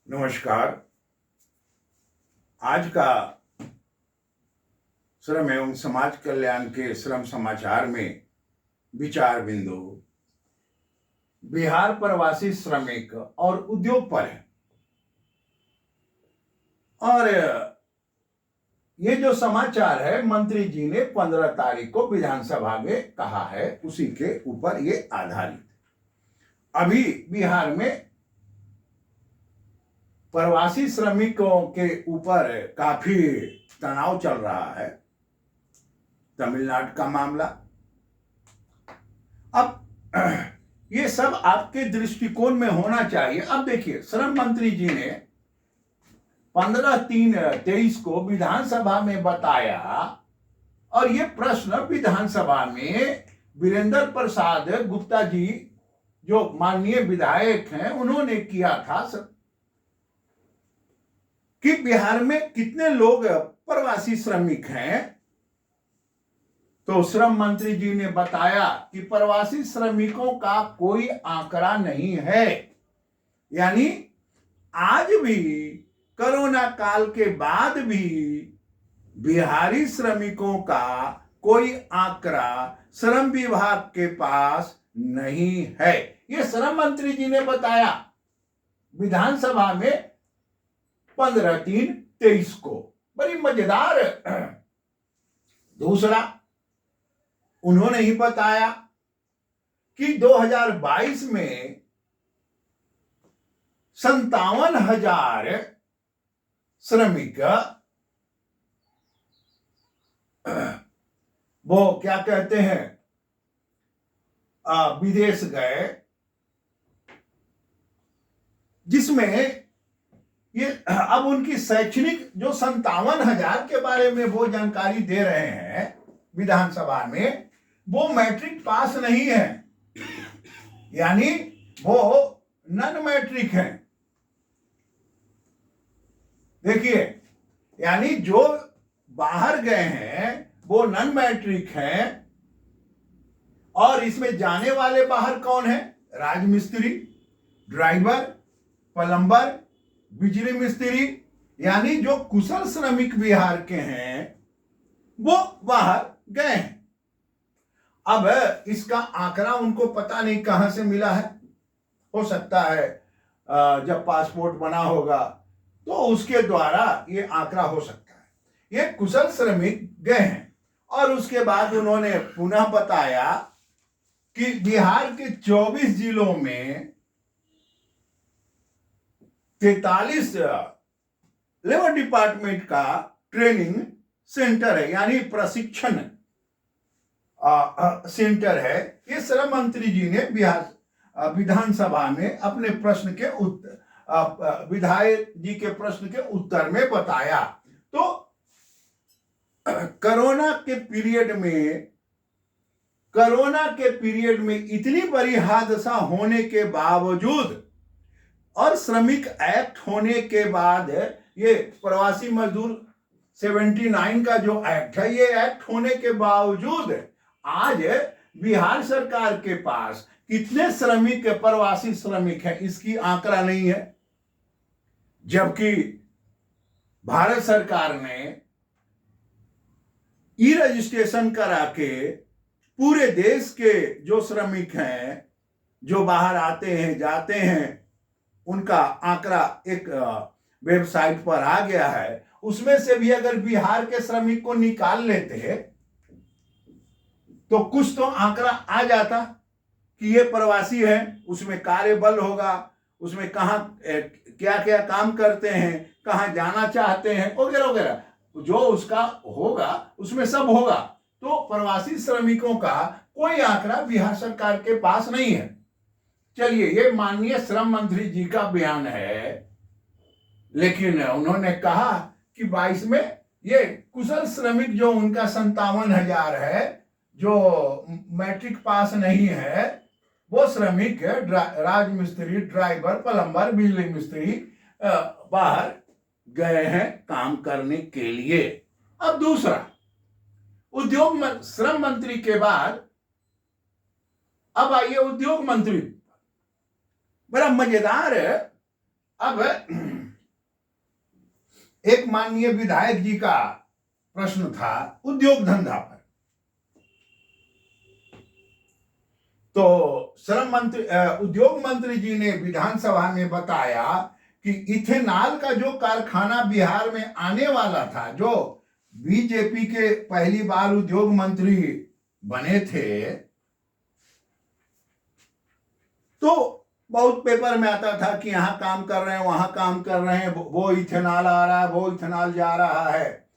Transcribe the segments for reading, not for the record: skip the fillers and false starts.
नमस्कार। आज का श्रम एवं समाज कल्याण के श्रम समाचार में विचार बिंदु बिहार प्रवासी श्रमिक और उद्योग पर है। और ये जो समाचार है मंत्री जी ने 15 तारीख को विधानसभा में कहा है, उसी के ऊपर ये आधारित। अभी बिहार में प्रवासी श्रमिकों के ऊपर काफी तनाव चल रहा है। तमिलनाडु का मामला, अब ये सब आपके दृष्टिकोण में होना चाहिए। अब देखिए, श्रम मंत्री जी ने 15/3/23 को विधानसभा में बताया, और ये प्रश्न विधानसभा में वीरेंद्र प्रसाद गुप्ता जी जो माननीय विधायक हैं उन्होंने किया था कि बिहार में कितने लोग प्रवासी श्रमिक हैं। तो श्रम मंत्री जी ने बताया कि प्रवासी श्रमिकों का कोई आंकड़ा नहीं है। यानी आज भी कोरोना काल के बाद भी बिहारी श्रमिकों का कोई आंकड़ा श्रम विभाग के पास नहीं है। ये श्रम मंत्री जी ने बताया विधानसभा में 15/3/23 को। बड़ी मजेदार। दूसरा, उन्होंने ही बताया कि 2022 में 57,000 श्रमिक वो क्या कहते हैं विदेश गए, जिसमें ये अब उनकी शैक्षणिक जो 57,000 के बारे में वो जानकारी दे रहे हैं विधानसभा में, वो मैट्रिक पास नहीं है, यानी वो नॉन मैट्रिक हैं। देखिए, यानी जो बाहर गए हैं वो नॉन मैट्रिक हैं। और इसमें जाने वाले बाहर कौन है? राजमिस्त्री, ड्राइवर, प्लम्बर, बिजली मिस्त्री, यानी जो कुशल श्रमिक बिहार के हैं वो बाहर गए हैं। अब इसका आंकड़ा उनको पता नहीं कहां से मिला है। हो सकता है जब पासपोर्ट बना होगा तो उसके द्वारा ये आंकड़ा हो सकता है। ये कुशल श्रमिक गए हैं। और उसके बाद उन्होंने पुनः बताया कि बिहार के 24 जिलों में 43 लेबर डिपार्टमेंट का ट्रेनिंग सेंटर है, यानी प्रशिक्षण सेंटर है। ये श्रम मंत्री जी ने बिहार विधानसभा में अपने प्रश्न के उत्तर विधायक जी के प्रश्न के उत्तर में बताया। तो कोरोना के पीरियड में इतनी बड़ी हादसा होने के बावजूद और श्रमिक एक्ट होने के बाद, ये प्रवासी मजदूर 79 का जो एक्ट है, ये एक्ट होने के बावजूद आज बिहार सरकार के पास कितने श्रमिक प्रवासी श्रमिक हैं इसकी आंकड़ा नहीं है। जबकि भारत सरकार ने ई रजिस्ट्रेशन करा के पूरे देश के जो श्रमिक हैं, जो बाहर आते हैं जाते हैं, उनका आंकड़ा एक वेबसाइट पर आ गया है। उसमें से भी अगर बिहार के श्रमिक को निकाल लेते तो कुछ तो आंकड़ा आ जाता कि ये प्रवासी हैं, उसमें कार्यबल होगा, उसमें कहाँ क्या क्या काम करते हैं, कहाँ जाना चाहते हैं, वगैरह वगैरह, जो उसका होगा उसमें सब होगा। तो प्रवासी श्रमिकों का कोई आंकड़ा बिहार सरकार के पास नहीं है। चलिए, ये माननीय श्रम मंत्री जी का बयान है, लेकिन उन्होंने कहा कि 22 में ये कुशल श्रमिक जो उनका 57,000 है, जो मैट्रिक पास नहीं है, वो श्रमिक राजमिस्त्री, ड्राइवर, प्लम्बर, बिजली मिस्त्री बाहर गए हैं काम करने के लिए। अब दूसरा, उद्योग श्रम मंत्री के बाद अब आइए उद्योग मंत्री। बड़ा मजेदार है। अब एक माननीय विधायक जी का प्रश्न था उद्योग धंधा पर। तो श्रम मंत्री उद्योग मंत्री जी ने विधानसभा में बताया कि इथेनॉल का जो कारखाना बिहार में आने वाला था, जो बीजेपी के पहली बार उद्योग मंत्री बने थे, तो बहुत पेपर में आता था कि यहां काम कर रहे हैं, वहां काम कर रहे हैं, वो इथेनॉल आ रहा है, वो इथेनॉल जा रहा है।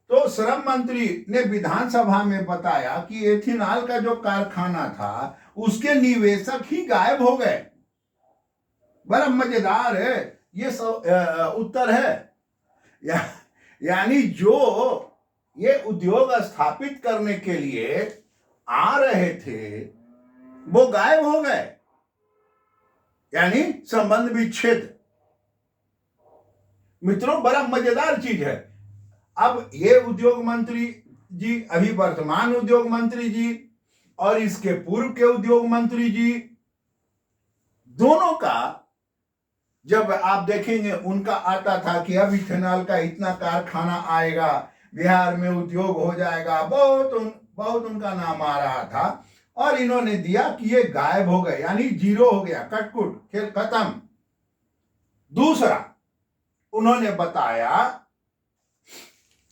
तो श्रम मंत्री ने विधानसभा में बताया कि इथेनॉल का जो कारखाना था उसके निवेशक ही गायब हो गए। बड़ा मजेदार है ये उत्तर है। यानी जो ये उद्योग स्थापित करने के लिए आ रहे थे वो गायब हो गए, यानी संबंध विच्छेद। मित्रों, बड़ा मजेदार चीज है। अब ये उद्योग मंत्री जी, अभी वर्तमान उद्योग मंत्री जी और इसके पूर्व के उद्योग मंत्री जी, दोनों का जब आप देखेंगे उनका आता था कि अब इथेनॉल का इतना कारखाना आएगा, बिहार में उद्योग हो जाएगा, बहुत उनका नाम आ रहा था। और इन्होंने दिया कि ये गायब हो गए, यानी जीरो हो गया, कटकुट, खेल खत्म। दूसरा, उन्होंने बताया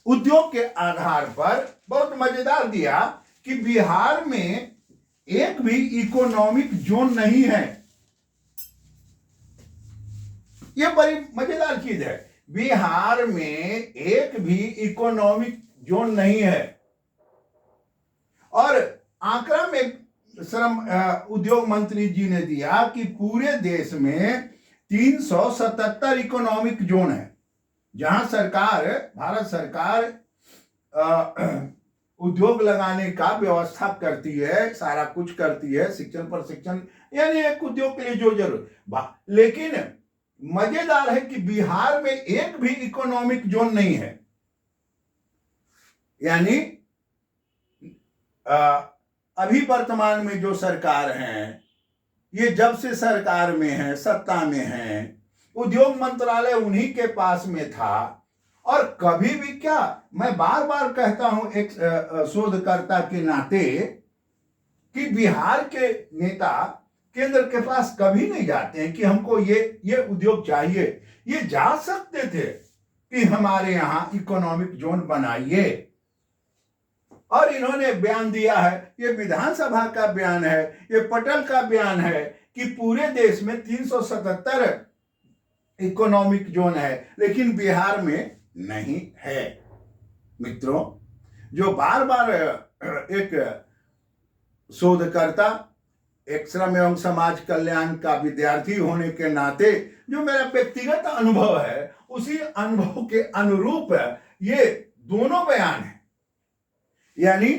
उद्योग के आधार पर बहुत मजेदार दिया कि बिहार में एक भी इकोनॉमिक जोन नहीं है। यह बड़ी मजेदार चीज है। बिहार में एक भी इकोनॉमिक जोन नहीं है। और आंकड़ा में श्रम उद्योग मंत्री जी ने दिया कि पूरे देश में 377 इकोनॉमिक जोन है, जहां सरकार, भारत सरकार उद्योग लगाने का व्यवस्था करती है, सारा कुछ करती है, शिक्षण प्रशिक्षण, यानी एक उद्योग के लिए जो जरूर। लेकिन मजेदार है कि बिहार में एक भी इकोनॉमिक जोन नहीं है। यानी अभी वर्तमान में जो सरकार है, ये जब से सरकार में है, सत्ता में है, उद्योग मंत्रालय उन्हीं के पास में था। और कभी भी क्या, मैं बार बार कहता हूं एक शोधकर्ता के नाते, कि बिहार के नेता केंद्र के पास कभी नहीं जाते हैं कि हमको ये उद्योग चाहिए। ये जा सकते थे कि हमारे यहां इकोनॉमिक जोन बनाइए। और इन्होंने बयान दिया है, ये विधानसभा का बयान है, ये पटल का बयान है, कि पूरे देश में 377 इकोनॉमिक जोन है, लेकिन बिहार में नहीं है। मित्रों, जो बार बार एक शोधकर्ता, एक श्रम एवं समाज कल्याण का विद्यार्थी होने के नाते जो मेरा व्यक्तिगत अनुभव है, उसी अनुभव के अनुरूप ये दोनों बयान है। यानी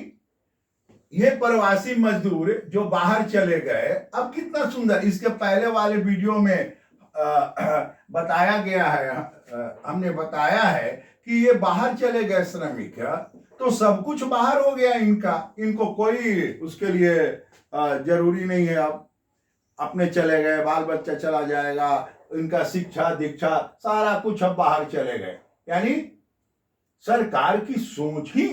ये प्रवासी मजदूर जो बाहर चले गए, अब कितना सुंदर, इसके पहले वाले वीडियो में बताया गया है, हमने बताया है कि ये बाहर चले गए श्रमिक, तो सब कुछ बाहर हो गया इनका, इनको कोई उसके लिए जरूरी नहीं है। अब अपने चले गए, बाल बच्चा चला जाएगा, इनका शिक्षा दीक्षा सारा कुछ अब बाहर चले गए। यानी सरकार की सोच ही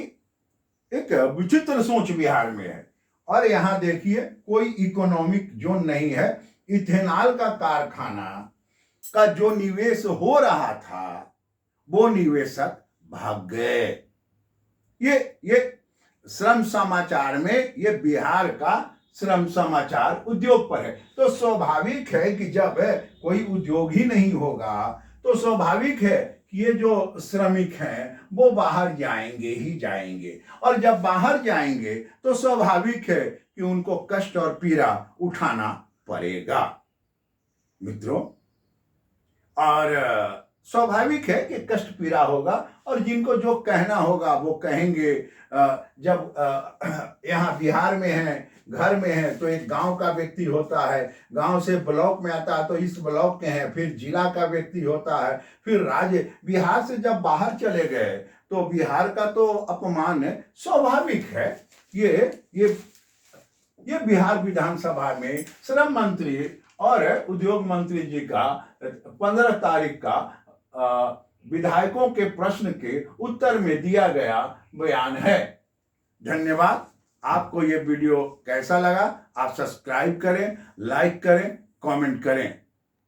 एक विचित्र सोच बिहार में है। और यहां देखिए कोई इकोनॉमिक जोन नहीं है। इथेनॉल का कारखाना का जो निवेश हो रहा था वो निवेशक भाग गए। ये श्रम समाचार में, ये बिहार का श्रम समाचार उद्योग पर है। तो स्वाभाविक है कि जब कोई उद्योग ही नहीं होगा तो स्वाभाविक है कि ये जो श्रमिक हैं वो बाहर जाएंगे ही जाएंगे। और जब बाहर जाएंगे तो स्वाभाविक है कि उनको कष्ट और पीड़ा उठाना पड़ेगा। मित्रों, और स्वाभाविक है कि कष्ट पीड़ा होगा, और जिनको जो कहना होगा वो कहेंगे। जब यहाँ बिहार में है, घर में है, तो एक गांव का व्यक्ति होता है, गांव से ब्लॉक में आता है तो इस ब्लॉक के हैं, फिर जिला का व्यक्ति होता है, फिर राज्य। बिहार से जब बाहर चले गए तो बिहार का तो अपमान स्वाभाविक है। ये बिहार विधानसभा में श्रम मंत्री और उद्योग मंत्री जी का 15 तारीख का विधायकों के प्रश्न के उत्तर में दिया गया बयान है। धन्यवाद। आपको ये वीडियो कैसा लगा? आप सब्सक्राइब करें, लाइक करें, कमेंट करें।